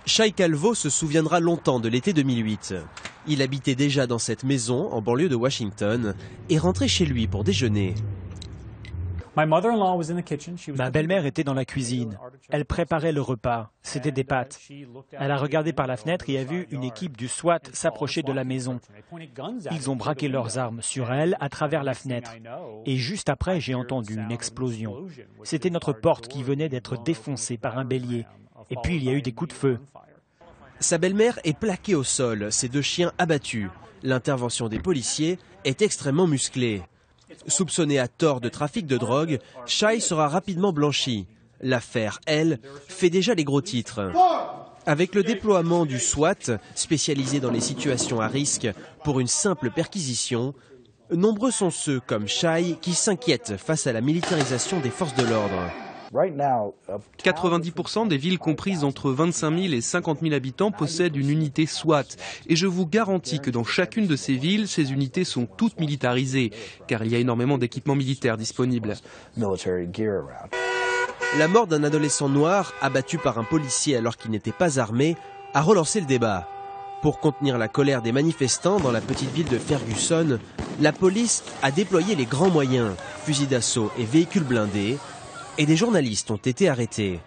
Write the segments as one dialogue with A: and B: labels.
A: Shai Calvo se souviendra longtemps de l'été 2008. Il habitait déjà dans cette maison en banlieue de Washington et rentrait chez lui pour déjeuner.
B: Ma belle-mère était dans la cuisine. Elle préparait le repas. C'était des pâtes. Elle a regardé par la fenêtre et a vu une équipe du SWAT s'approcher de la maison. Ils ont braqué leurs armes sur elle à travers la fenêtre. Et juste après, j'ai entendu une explosion. C'était notre porte qui venait d'être défoncée par un bélier. Et puis il y a eu des coups de feu.
A: Sa belle-mère est plaquée au sol, ses deux chiens abattus. L'intervention des policiers est extrêmement musclée. Soupçonné à tort de trafic de drogue, Shai sera rapidement blanchi. L'affaire, elle, fait déjà les gros titres. Avec le déploiement du SWAT, spécialisé dans les situations à risque, pour une simple perquisition, nombreux sont ceux comme Shai qui s'inquiètent face à la militarisation des forces de l'ordre.
C: 90% des villes comprises entre 25 000 et 50 000 habitants possèdent une unité SWAT. Et je vous garantis que dans chacune de ces villes, ces unités sont toutes militarisées, car il y a énormément d'équipements militaires disponibles.
A: La mort d'un adolescent noir, abattu par un policier alors qu'il n'était pas armé, a relancé le débat. Pour contenir la colère des manifestants dans la petite ville de Ferguson, la police a déployé les grands moyens, fusils d'assaut et véhicules blindés, et des journalistes ont été arrêtés.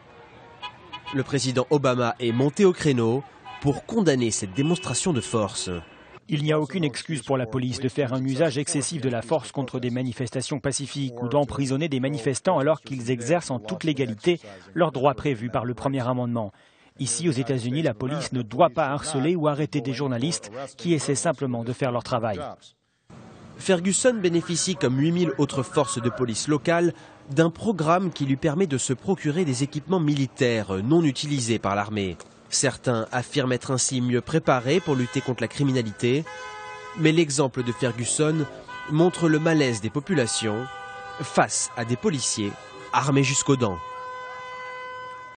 A: Le président Obama est monté au créneau pour condamner cette démonstration de force.
B: Il n'y a aucune excuse pour la police de faire un usage excessif de la force contre des manifestations pacifiques ou d'emprisonner des manifestants alors qu'ils exercent en toute légalité leurs droits prévus par le premier amendement. Ici, aux États-Unis, la police ne doit pas harceler ou arrêter des journalistes qui essaient simplement de faire leur travail.
A: Ferguson bénéficie, comme 8000 autres forces de police locales, d'un programme qui lui permet de se procurer des équipements militaires non utilisés par l'armée. Certains affirment être ainsi mieux préparés pour lutter contre la criminalité, mais l'exemple de Ferguson montre le malaise des populations face à des policiers armés jusqu'aux dents.